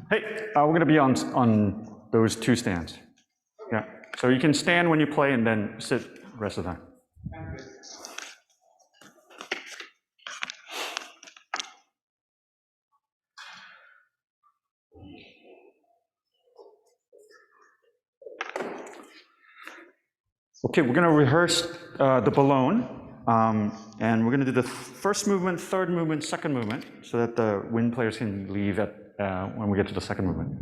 Hey, we're going to be on those two stands. Yeah. So you can stand when you play and then sit the rest of the time. Okay, we're going to rehearse the Bologne, and we're going to do the first movement, third movement, second movement, so that the wind players can leave at when we get to the second movement.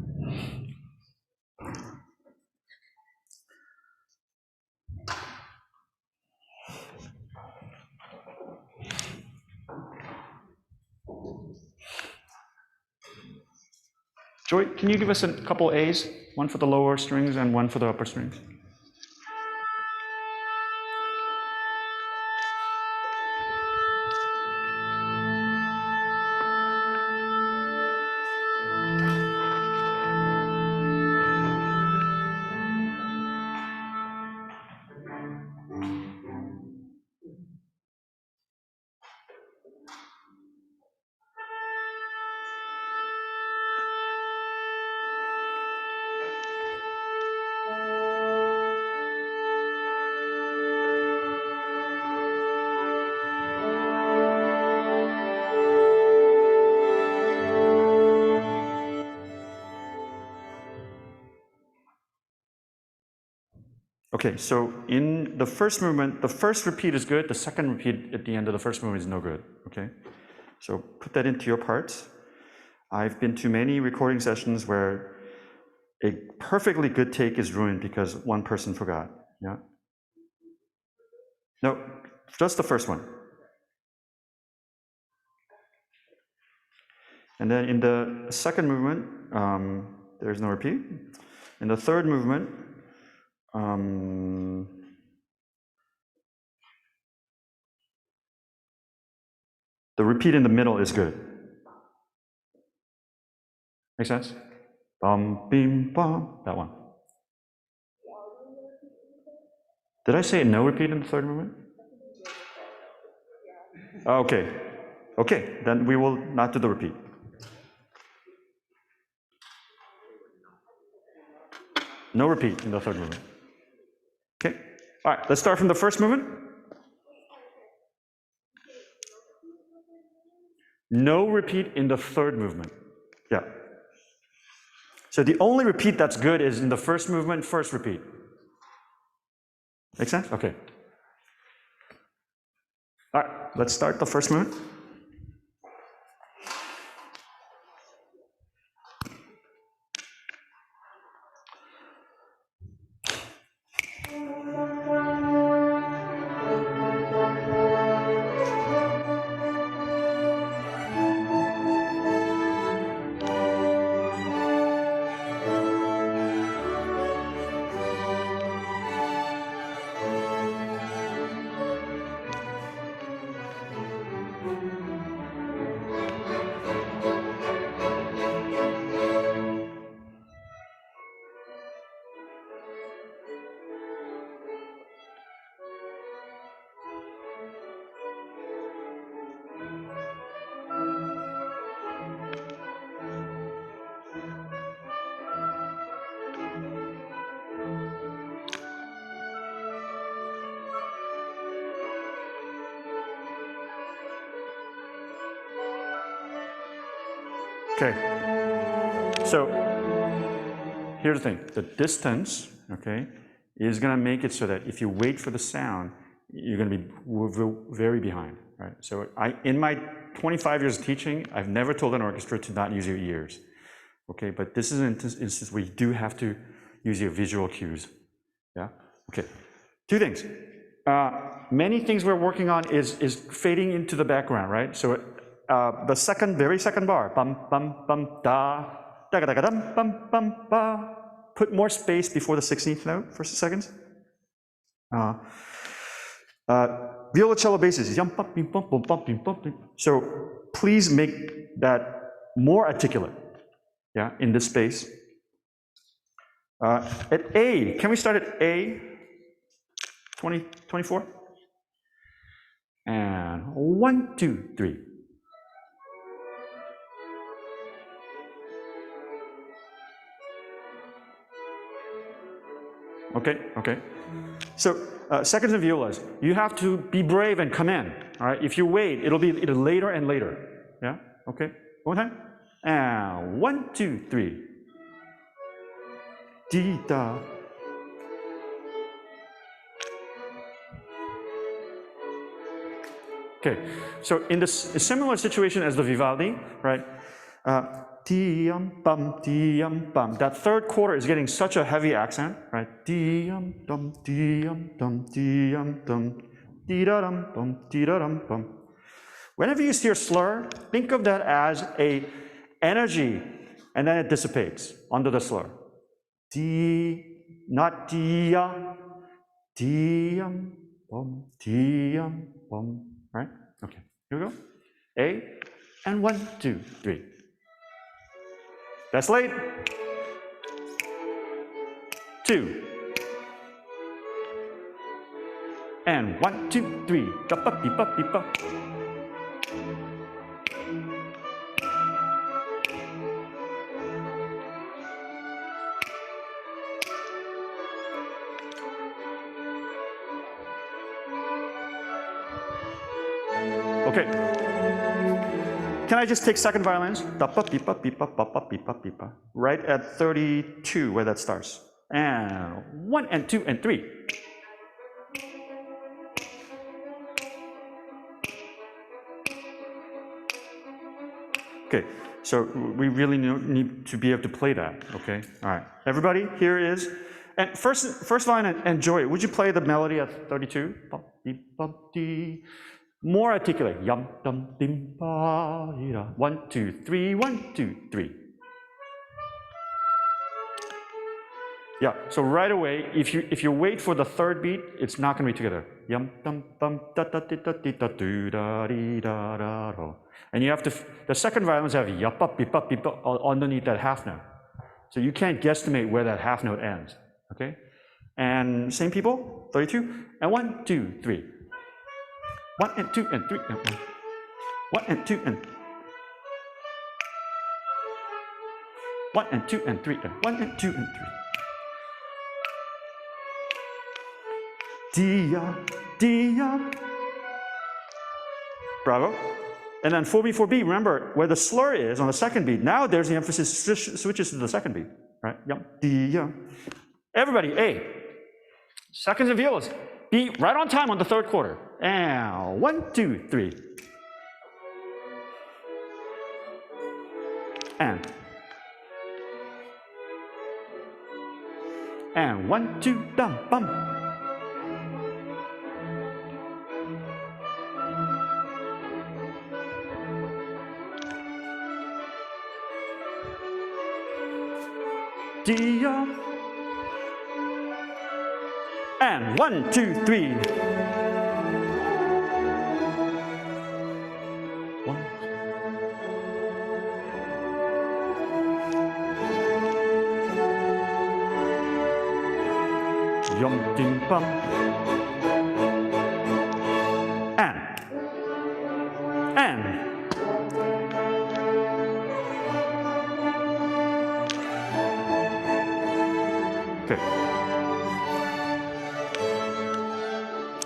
Joy, can you give us a couple A's? One for the lower strings and one for the upper strings. Okay, so in the first movement, the first repeat is good, the second repeat at the end of the first movement is no good, okay? So put that into your parts. I've been to many recording sessions where a perfectly good take is ruined because one person forgot, yeah? No, just the first one. And then in the second movement, there's no repeat. In the third movement, the repeat in the middle is good. Make sense? Bum, bim, bum, that one. Did I say no repeat in the third movement? Okay. Okay, then we will not do the repeat. No repeat in the third movement. Okay. All right, let's start from the first movement. No repeat in the third movement. Yeah. So the only repeat that's good is in the first movement, first repeat. Make sense? Okay. All right, let's start the first movement. Okay. So here's the thing. The distance, okay, is going to make it so that if you wait for the sound, you're going to be very behind, right? So in my 25 years of teaching, I've never told an orchestra to not use your ears, okay? But this is an instance where you do have to use your visual cues, yeah? Okay. Two things. Many things we're working on is fading into the background, right? So the very second bar, bum, bum, bum, da, da, da, da, dum, bum, bum, ba. Put more space before the 16th note for seconds. Violoncello basses, yum, bum, bim, bum, bum, bum, bim, bum, bim. So please make that more articulate, yeah, in this space. At A, can we start at A? 24? And 1, 2, 3. Okay, okay. So seconds and violas, you have to be brave and come in. All right. If you wait, it'll be later and later. Yeah. Okay. One more time. And 1, 2, 3. Di da. Okay, so in this similar situation as the Vivaldi, right? Dee-yum bum, dee-yum bum. That third quarter is getting such a heavy accent, right? Dee-yum dum, dee-yum dum, dee-yum dum, dee-da-dum bum, dee-da-dum bum. Whenever you hear slur, think of that as a energy, and then it dissipates under the slur. Dee, not dee-ya, dee-yum bum, dee-yum bum. Right? Okay, here we go. A, and 1, 2, 3. That's late. 2. And 1, 2, 3. Ba-ba, be-ba, be-ba. Okay. Can I just take second violins? Right at 32, where that starts. And 1 and 2 and 3. Okay, so we really need to be able to play that, okay? All right, everybody, here is, and first line, enjoy it. Would you play the melody at 32? More articulate. Yum, dum, dim, ba, da. 1, 2, 3, 1, 2, 3. Yeah, so right away, if you wait for the third beat, it's not going to be together. Yum, dum, bum, da, da, di, da, di, da, do, da, di, da, da, da. And you have to, the second violins have yup, up, beep, up, beep, up, underneath that half note. So you can't guesstimate where that half note ends, okay? And same people, 32, and 1, 2, 3. 1 and 2 and 3, and 1. 1 and 2 and 1 and 2 and 3, and 1 and 2 and 3. Dia, dia. Bravo. And then 4B, remember where the slur is on the second beat. Now there's the emphasis switches to the second beat, right? Yum, dia. Everybody, A. Seconds and violas. B, right on time on the third quarter. And 1, 2, 3. And 1, 2, bum, bum. Dia. And 1, 2, 3. 1. Yum, dim, bum. And. Okay.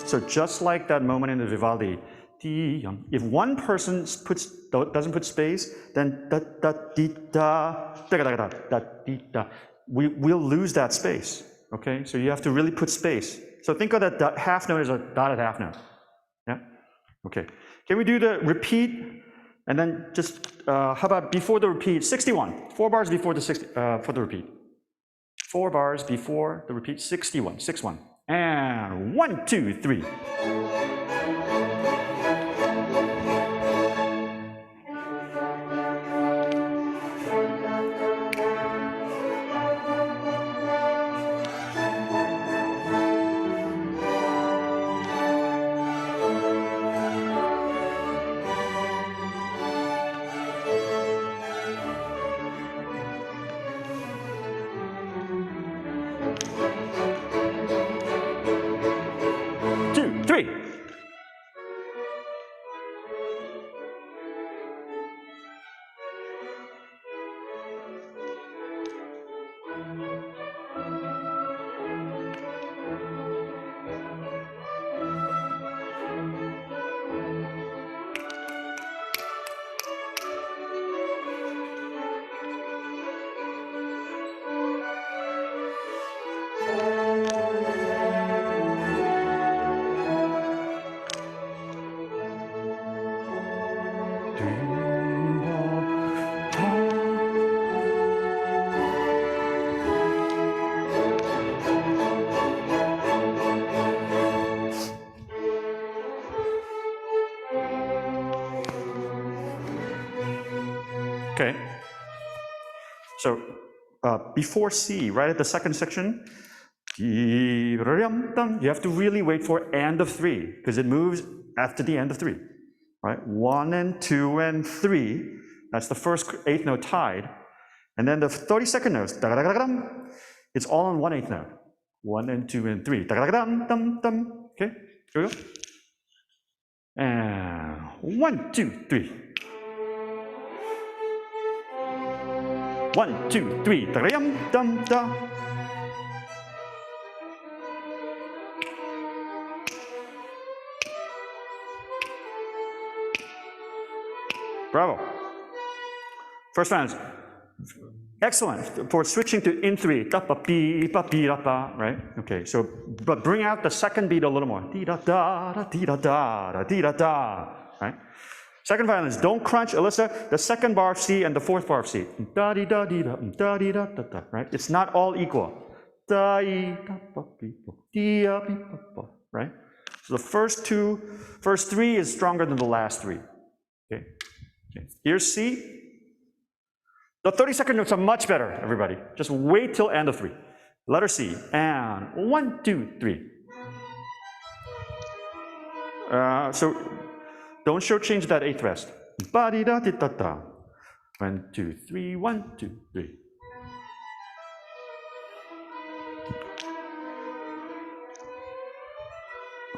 So just like that moment in the Vivaldi, if one person doesn't put space, then we'll lose that space. Okay, so you have to really put space. So think of that half note as a dotted half note. Yeah. Okay. Can we do the repeat? And then just how about before the repeat? 61. 4 bars before the for the repeat. 4 bars before the repeat. 61. 6-1. And 1, 2, 3. Two, 3. Okay. So before C, right at the second section, you have to really wait for end of 3 because it moves after the end of 3. Right? 1 and 2 and 3. That's the first eighth note tied. And then the 32nd notes, it's all on 1/8 note. 1 and 2 and 3. Okay, here we go. And 1, 2, 3. 1, 2, 3. Bravo. First round. Excellent for switching to in 3. Right? Okay, so but bring out the second beat a little more. Right? Second violins, don't crunch, Alyssa, the second bar of C and the fourth bar of C. Right? It's not all equal. Right? So the first 3 is stronger than the last 3. Okay. Here's C. The 32nd notes are much better, everybody. Just wait till end of 3. Letter C, and 1, 2, 3. So don't shortchange that 8th rest. 1, 2, 3, 1, 2, 3.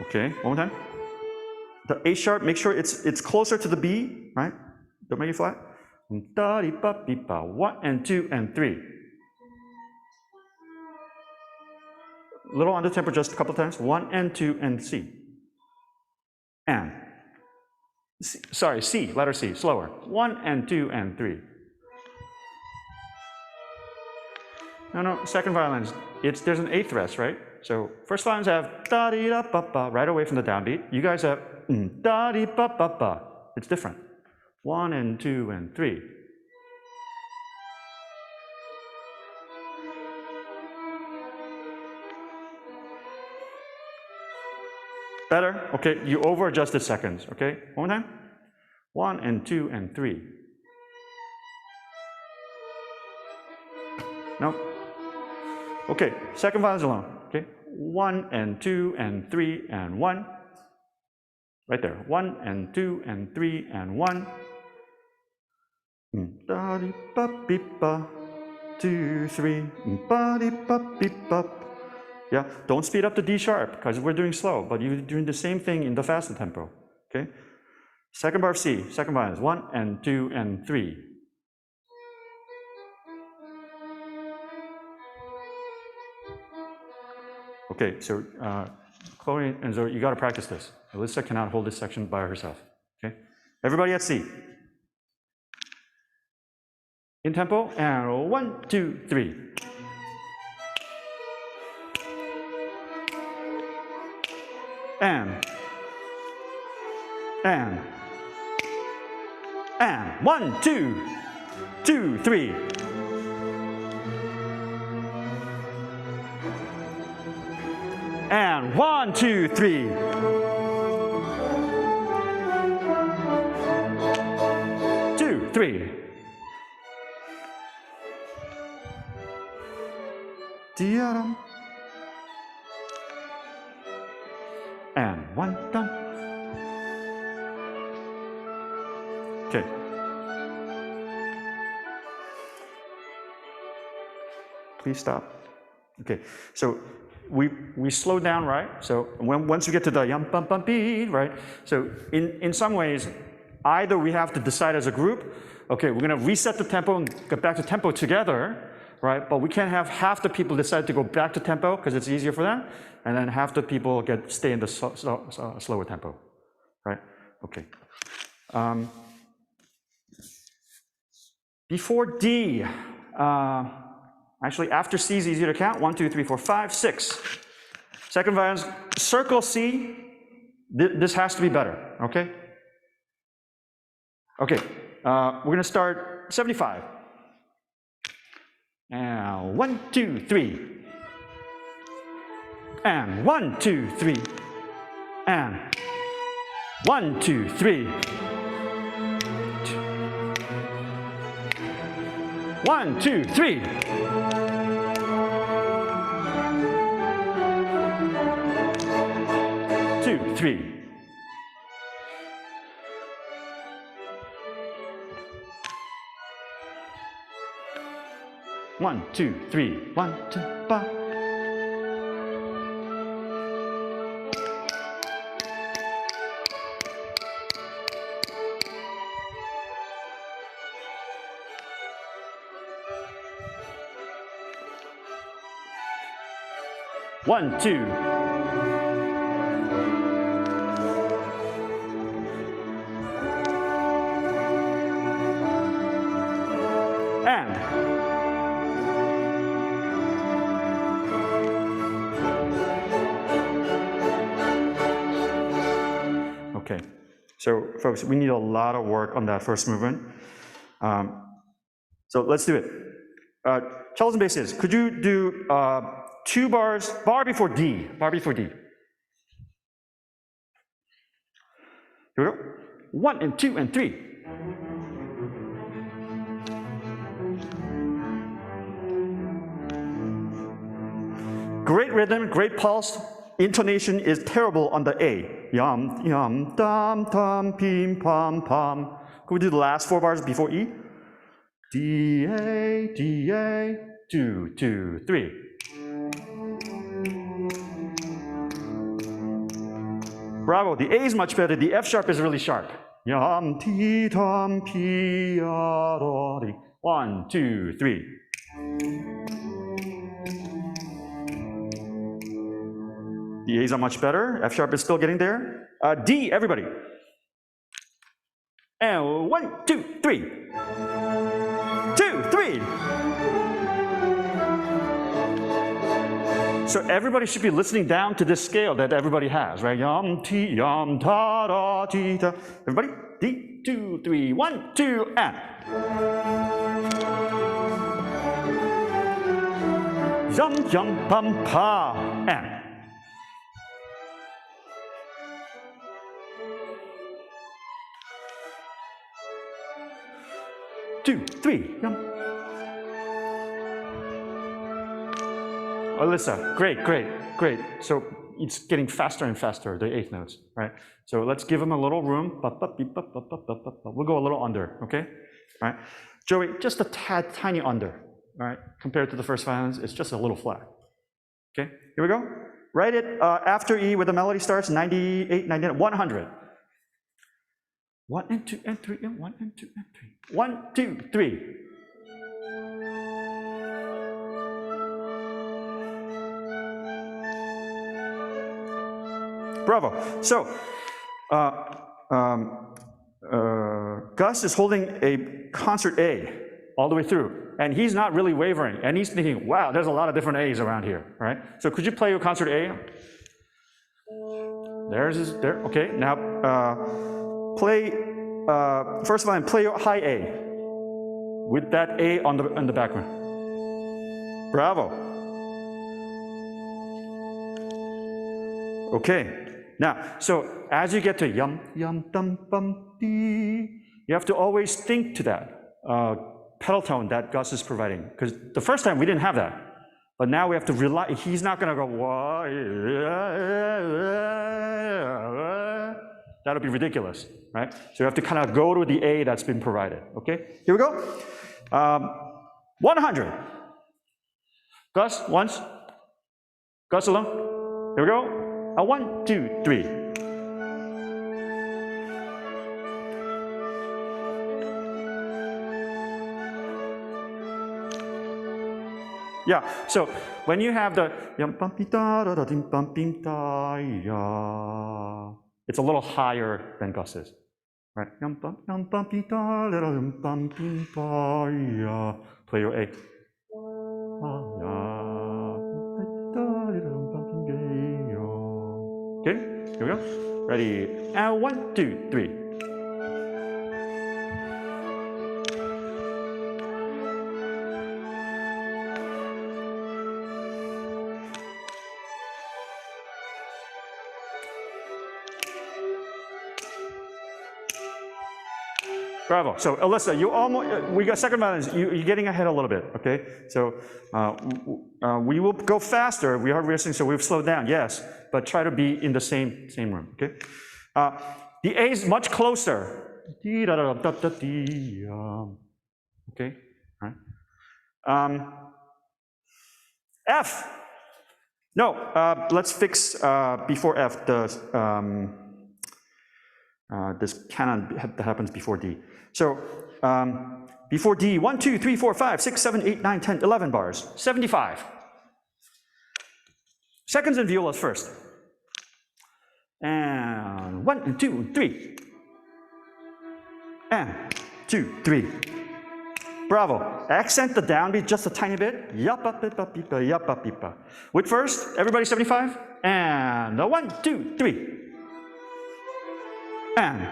Okay, one more time. The A sharp, make sure it's closer to the B, right? Don't make it flat. 1 and 2 and 3. Little under tempo just a couple times. 1 and 2 and C. And C, sorry, C, letter C, slower. 1 and 2 and 3. No, second violins, there's an 8th rest, right? So first violins have da-dee-da-ba-ba right away from the downbeat. You guys have da-dee-ba-ba-ba. It's different. 1 and 2 and 3. Better? Okay, you over-adjusted seconds, okay? One more time. 1 and 2 and 3. No? Okay, second violins alone, okay? 1 and 2 and 3 and 1. Right there. 1 and 2 and 3 and 1. 2, 3. Yeah, don't speed up the D sharp because we're doing slow, but you're doing the same thing in the faster tempo. Okay? Second bar of C, second violins, 1 and 2 and 3. Okay, so Chloe and Zoe, you got to practice this. Alyssa cannot hold this section by herself. Okay? Everybody at C. In tempo, and 1, 2, 3. And 1, 2, 2, 3. And 1, 2, 3. Two, 3. Diaram. And 1, dum. Okay. Please stop. Okay, so we slow down, right? So once we get to the yum bum bum beat, right? So in some ways, either we have to decide as a group, okay, we're gonna reset the tempo and get back to tempo together, right? But we can't have half the people decide to go back to tempo because it's easier for them, and then half the people stay in the slower tempo, right? Okay. Before D, actually after C is easier to count. 1, 2, 3, 4, 5, 6. Second violins, circle C. This has to be better, okay? Okay, we're gonna start 75. And 1, 2, 3. And 1, 2, 3. And 1, 2, 3. 1, 2, 3. 2, 3. 1, 2, 3. 1, 2, 3. 1, 2. And okay, so folks, we need a lot of work on that first movement. So let's do it. Cellos and basses, could you do 2 bars, bar before D, bar before D. Here we go. 1 and 2 and 3. Great rhythm, great pulse. Intonation is terrible on the A. Yum, yum, dum, dum, pim, pam, pam. Could we do the last 4 bars before E? D, A, 2, 2, 3. Bravo, the A is much better, the F sharp is really sharp. Yum, ti, tam, pi, ya, do, di. 1, 2, 3. The A's are much better, F sharp is still getting there. D, everybody. And 1, 2, 3. 2, 3. So everybody should be listening down to this scale that everybody has, right? Yum, ti, yum, ta, da, ti, ta. Everybody, D, 2, 3, 1, 2, and. Yum, yum, pum, pa, and. Two, 3, yum. Alyssa, great, great, great. So it's getting faster and faster, the 8th notes, right? So let's give them a little room. We'll go a little under, okay? Right? Joey, just a tad, tiny under, all right? Compared to the first violins, it's just a little flat. Okay, here we go. Write it after E where the melody starts, 98, 99, 100. 1 and 2 and 3 and 1 and 2 and 3. 1, 2, 3. Bravo. So, Gus is holding a concert A all the way through, and he's not really wavering, and he's thinking, wow, there's a lot of different A's around here, right? So could you play your concert A? There's his, there, okay, now play, first line, play your high A with that A on the background. Bravo. Okay. Now, so as you get to yum, yum, dum, bum, dee, you have to always think to that pedal tone that Gus is providing. Because the first time we didn't have that. But now we have to rely, he's not going to go, that'll be ridiculous, right? So you have to kind of go to the A that's been provided, okay? Here we go. 100. Gus, once. Gus alone. Here we go. 1, 2, 3. Yeah, so when you have the it's a little higher than Gus's, right? Play your A. Okay, here we go. Ready? And 1, 2, 3. Bravo. So Alyssa, you almost, we got second violins. You're getting ahead a little bit, okay? So we will go faster. We are rehearsing, so we've slowed down, yes. But try to be in the same room, okay? The A is much closer. Okay, all right. F. No, let's fix before F this canon that happens before D. So before D, 1, 2, 3, 4, 5, 6, 7, 8, 9, 10, 11 bars, 75. Seconds and violas first. And 1, 2, 3. And 2, 3. Bravo. Accent the downbeat just a tiny bit. Yappa pipa pipa yappa pipa. With first, everybody 75. And 1, 2, 3. And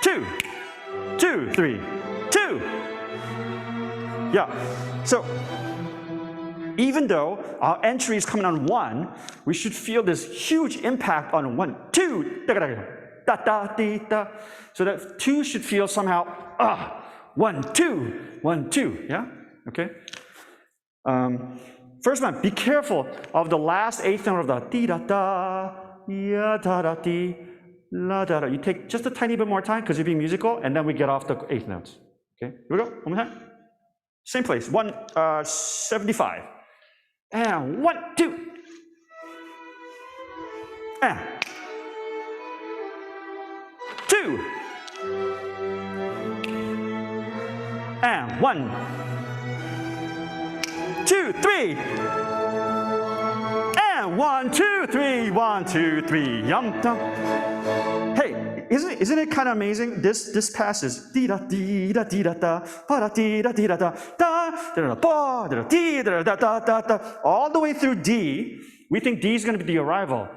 2, 2, 3, 2. Yeah. So even though our entry is coming on 1, we should feel this huge impact on 1, 2, da da da da da da. So that 2 should feel somehow 1, 2, 1, 2. Yeah. Okay. First one, be careful of the last eighth note of the di da da, ya da da di, la da da. You take just a tiny bit more time because you're being musical, and then we get off the eighth notes. Okay, here we go. One more time. Same place. 175. And 1, 2. And 2. And 1, 2, 3. And 1, 2, 3. 1, 2, 3. Yum dum. Hey, isn't it kind of amazing? This passes dee da dee da dee da da ba da dee da dee da da da da ba da dee da da da da da all the way through D. We think D is going to be the arrival,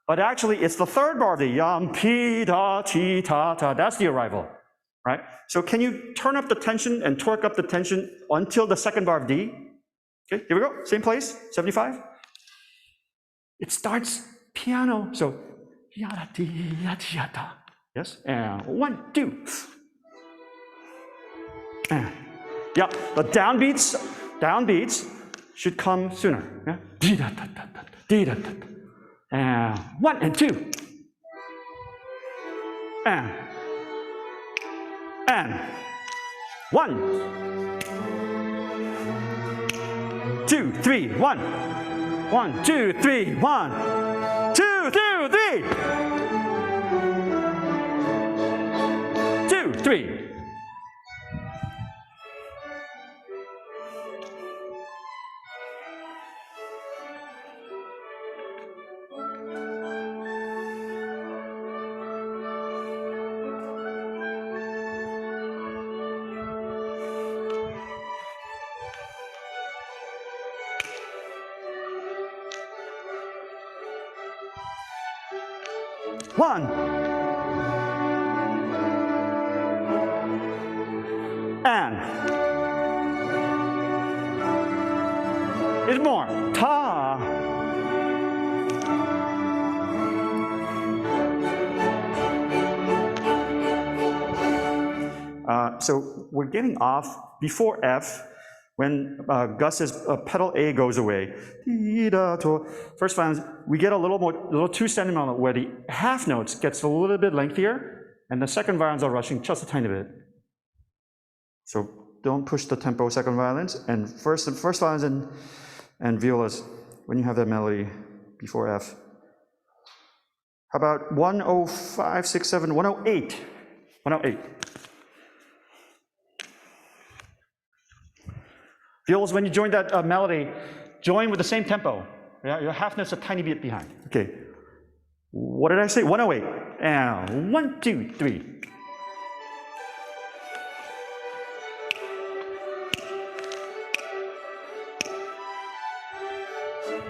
but actually it's the third bar of the yum pi da chi ta ta. That's the arrival, right? So can you turn up the tension and torque up the tension until the second bar of D? Okay, here we go. Same place. 75. It starts piano. So yada dee yada yada. Yes, and 1, 2. And yeah, the downbeats should come sooner. Yeah, dee da da da da dee da da da. And 1 and 2. And 1, 2, 3, 1. 1, 2, 3, 1, 2, 2, 3. 2, 3. One. And it's more. Ta. So we're getting off before F when Gus says pedal A goes away. First violins, we get a little too sentimental where the half notes gets a little bit lengthier, and the second violins are rushing just a tiny bit. So don't push the tempo second violins, and first violins and violas when you have that melody before F. How about 105, 6, 7, 108? 108. Violas, when you join that melody, join with the same tempo. Yeah, your half note's a tiny bit behind. Okay. What did I say? 108. And 1, 2, 3.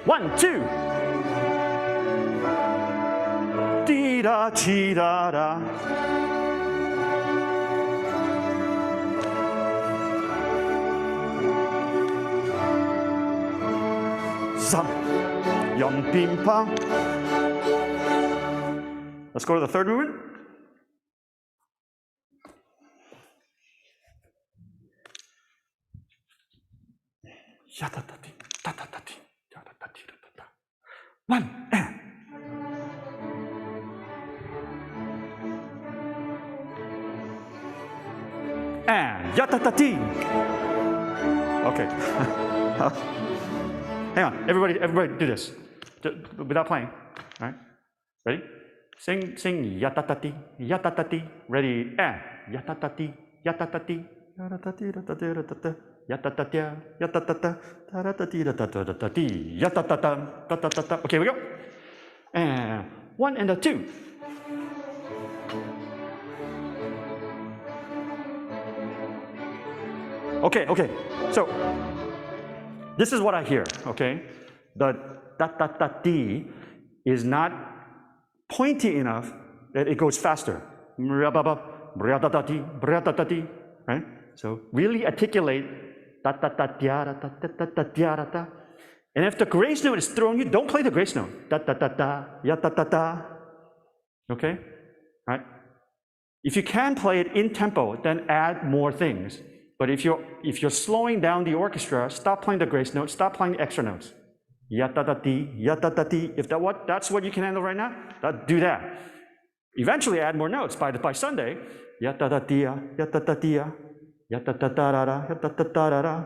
One, 2. Dee da, chi da da. Zam, yum, bim, pam. Let's go to the third movement. yatatati, tatatati, yatatati, tatata. 1 and yatatati. Okay. Hang on, everybody do this. Without playing. All right? Ready? Sing yatatati, yatatati. Ready? And yatatati, yatatati. Yatatati, yatatati, yatatati, yatatata, taratati, yatatati, yatatata, tatatata. Okay, we go. And 1 and a 2. Okay. So this is what I hear. Okay, the ta-ta-ta-ti is not pointy enough that it goes faster. Right? So really articulate ta-ta-ta-tiara-ta-ta-ta-tiara-ta. And if the grace note is throwing you, don't play the grace note. Ta-ta-ta-ta, ya-ta-ta-ta. Okay? Right? If you can play it in tempo, then add more things. But if you're slowing down the orchestra, stop playing the grace notes, stop playing the extra notes. Ya-ta-ta-ti, ya-ta-ta-ti. If that's what you can handle right now, do that. Eventually add more notes by Sunday. Ya-ta-ta-tia, ya-ta-ta-tia, ya-ta-ta-ta-ra-ra, ya-ta-ta-ta-ra-ra,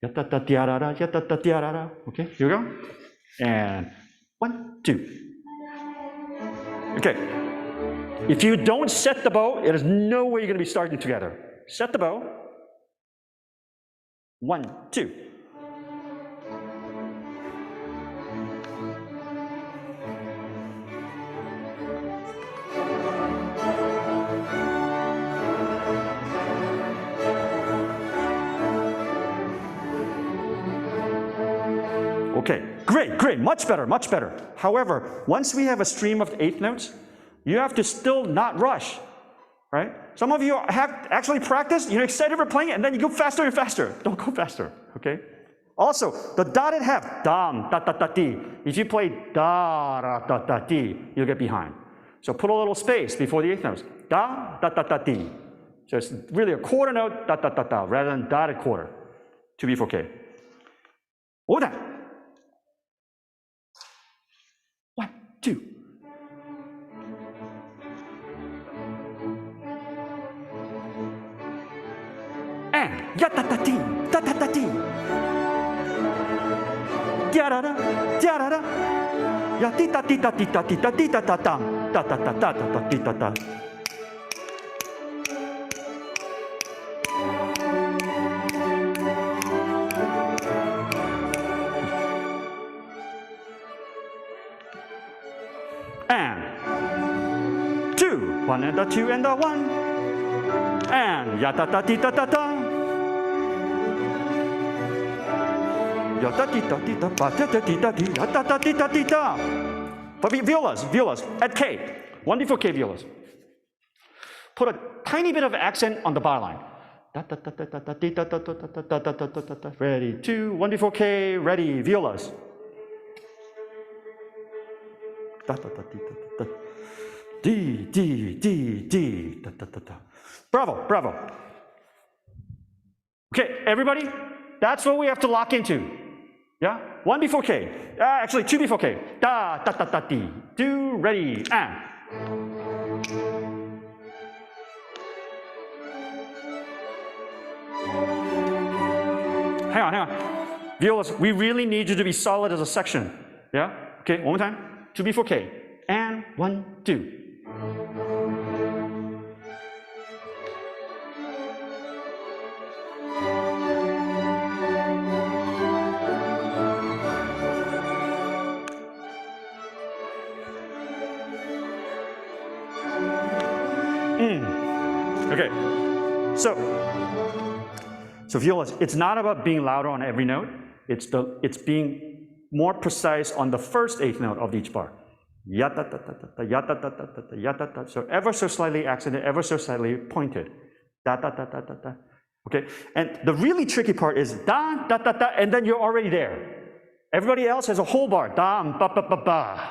ya-ta-ta-tia-ra-ra, ya-ta-ta-tia-ra-ra. Okay, here we go. And 1, 2. Okay. If you don't set the bow, it is no way you're going to be starting together. Set the bow. 1, 2. Okay, great, much better. However, once we have a stream of 8th notes, you have to still not rush, right? Some of you have actually practiced, you're excited for playing it, and then you go faster and faster. Don't go faster, okay? Also, the dotted half, dam, ta ta ta ti. If you play da ra ta ta ti, you'll get behind. So put a little space before the 8th notes. Da ta ta ta ti. So it's really a quarter note, da ta ta ta, rather than dotted quarter. 2B4K. Hold on. 1, 2. And ya-ta-ta-ti, ta-ta-ta-ti. Tiarara, tiarara. Ya-ti-ta-ti-ta-ti-ta-ti-ta-ti-ta-ta-tam. Ta-ta-ta-ta-ta-ta-ti-ta-ta. And 2, 1 and a 2 and a 1. And ya-ta-ta-ti-ta-ta-ta. Ya-ta-ti-ta-ti-ta-pa-ta-ta-ti-ta-ti, ya-ta-ta-ti-ta-ti-ta. But violas, at K, 1B4K violas. Put a tiny bit of accent on the bar line. Ready, 2, 1B4K, ready, violas. D, D, D, D, da, da, da, da. Bravo. Okay, everybody, that's what we have to lock into. Yeah? 1B4K, actually 2B4K. Da, da, da, da, di. Do, ready, and. Hang on. Violas, we really need you to be solid as a section. Yeah? Okay, one more time. 2B4K. And 1, 2. Okay, so violas, it's not about being louder on every note. It's being more precise on the first 8th note of each bar. Ya-ta-ta-ta-ta-ta, ya-ta-ta-ta-ta-ta, ya-ta-ta. So ever so slightly accented, ever so slightly pointed. Da-ta-ta-ta-ta-ta. Okay, and the really tricky part is da, da, da, da, and then you're already there. Everybody else has a whole bar. Dam, ba, ba, ba, ba.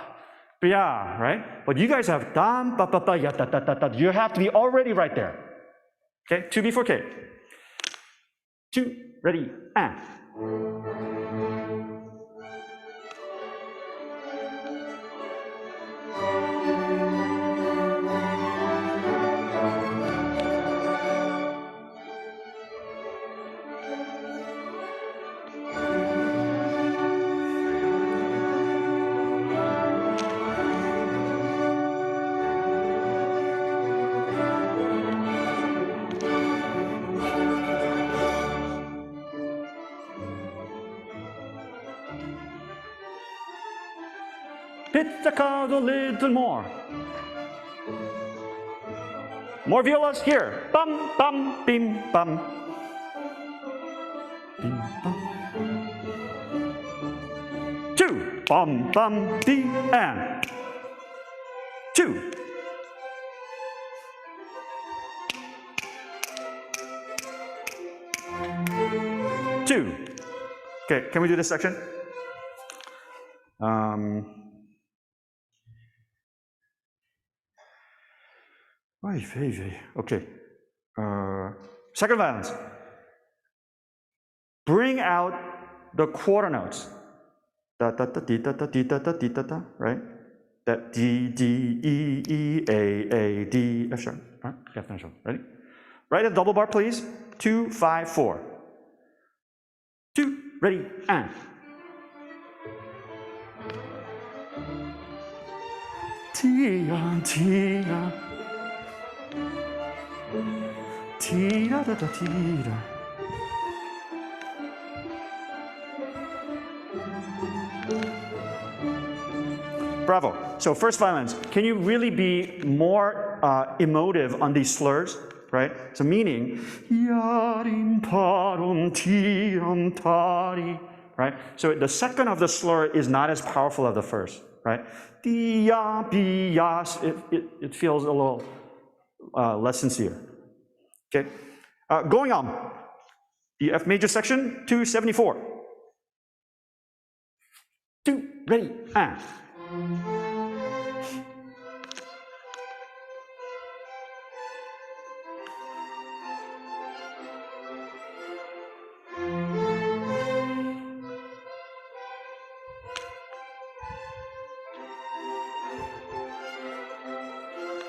Yeah, right? But you guys have dam, ba, ba, ba, ya, da, da, da, da. You have to be already right there. Okay, 2B4K. 2, ready, and. Pizzicato a little more. More violas here. Bum, bum, bim, bum. Bim, bum. 2. Bum, bum, B, and 2. Two. Okay, can we do this section? Okay. Second violence. Bring out the quarter notes. Da da da dee da da dee da da dee da da, right? That D D E E A D F sharp. Right? F sharp. Ready? Write a double bar, please. 2 5 4. 2. Ready? And. Tia tia. Tia da da tia. Bravo. So first violence. Can you really be more emotive on these slurs, right? So meaning, yarim parum tiram tari, right? So the second of the slur is not as powerful as the first, right? Dia, bias, it feels a little less sincere. Okay. Going on. The F major section, 274. 2, ready, and.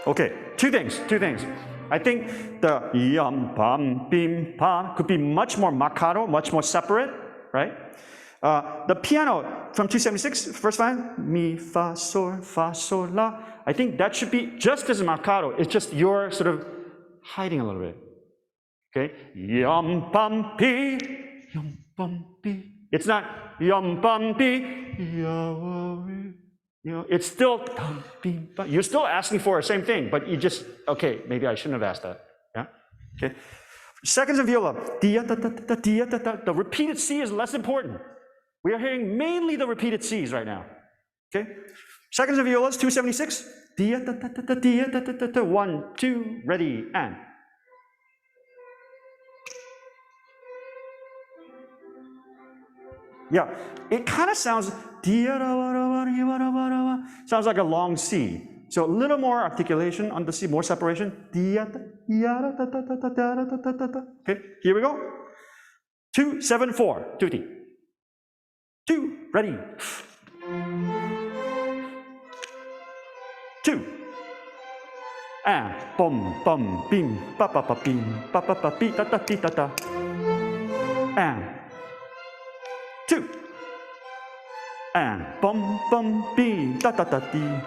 Okay, two things. I think the yum, bam, bim, pam could be much more maccato, much more separate, right? The piano from 276, first line, mi, fa, sol, la. I think that should be just as maccato. It's just you're sort of hiding a little bit. Okay, yum, bam, pi, yum, bam, pi. It's not yum, bam, pi, it's still, you're still asking for the same thing, but you just, okay, maybe I shouldn't have asked that. Yeah? Okay. Seconds of viola. The repeated C is less important. We are hearing mainly the repeated C's right now. Okay. Seconds of violas, 276. 1, 2, ready, and. Yeah, it kind of sounds like a long C. So a little more articulation on the C, more separation. Okay, here we go. 2, 7, 4, 2, 2, ready. 2. And bum bum bim ba ba ba bim ba ba ba bi da da di da da. And 2. And bum bum bim da da da di.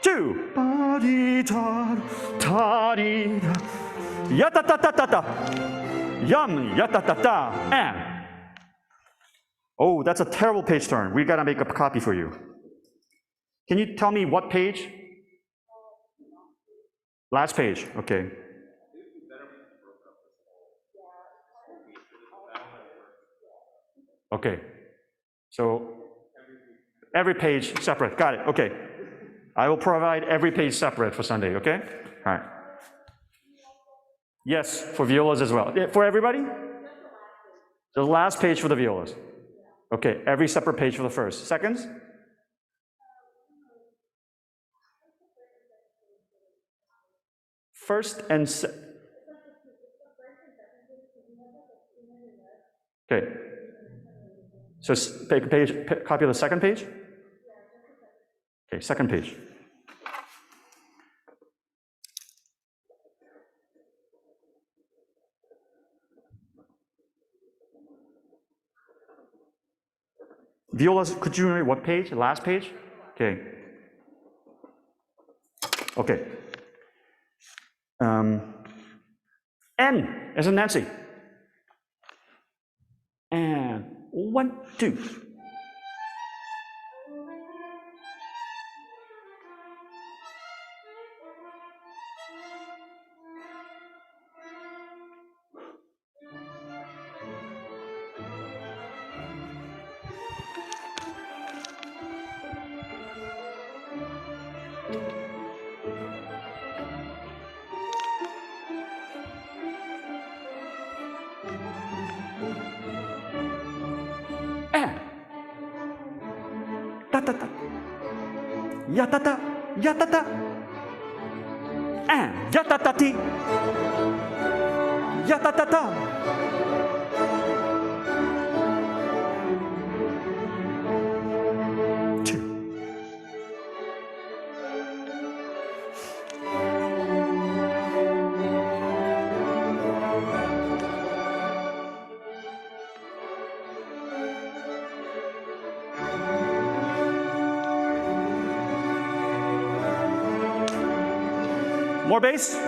2. Ba di da da di da. Ya da da da da da. Yum ya da da da. And. Oh, that's a terrible page turn. We gotta make a copy for you. Can you tell me what page? Last page, okay. Okay, so every page separate, got it, okay. I will provide every page separate for Sunday, okay? All right. Yes, for violas as well. For everybody? The last page for the violas. Okay, every separate page for the first. Seconds? First and okay. So copy of the second page? Okay, second page. Viola, could you remember what page? Last page? Okay. Okay. N as in Nancy. And 1, 2. And ta ta ta. Ya ta ta. Ya ta ta. And ya ta ta ti. Ya ta ta ta. More bass. A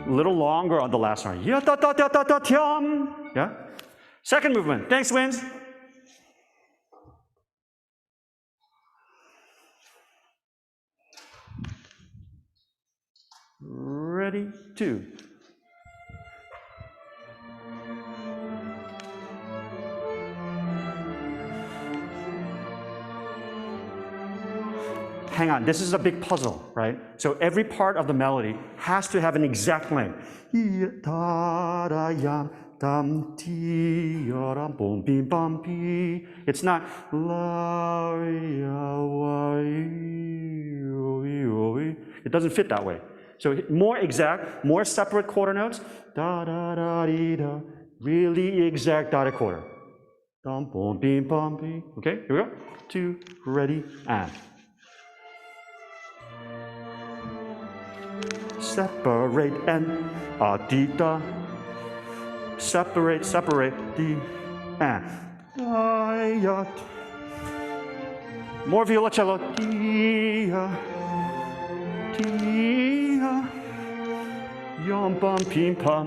little longer on the last one. Ya ta ta ta ta ta tiam. Yeah. Second movement. Thanks, Wins. Ready, 2. Hang on, this is a big puzzle, right? So every part of the melody has to have an exact length. It's not it doesn't fit that way. So more exact, more separate quarter notes. Really exact dotted quarter. Okay, here we go. 2, ready, and. Separate and da. Separate, D, and. More violoncello. Yum bum pim pum.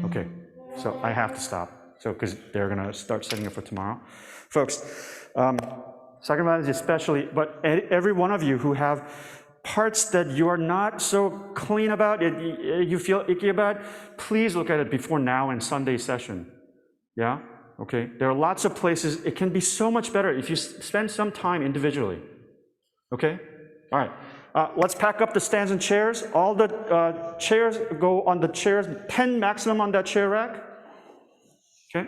Okay, so I have to stop. So, because they're going to start setting up for tomorrow. Folks, second round is especially, but every one of you who have parts that you are not so clean about, you feel icky about, please look at it before now and Sunday session. Yeah? Okay? There are lots of places. It can be so much better if you spend some time individually. Okay? All right. Let's pack up the stands and chairs. All the chairs go on the chairs, 10 maximum on that chair rack. Okay?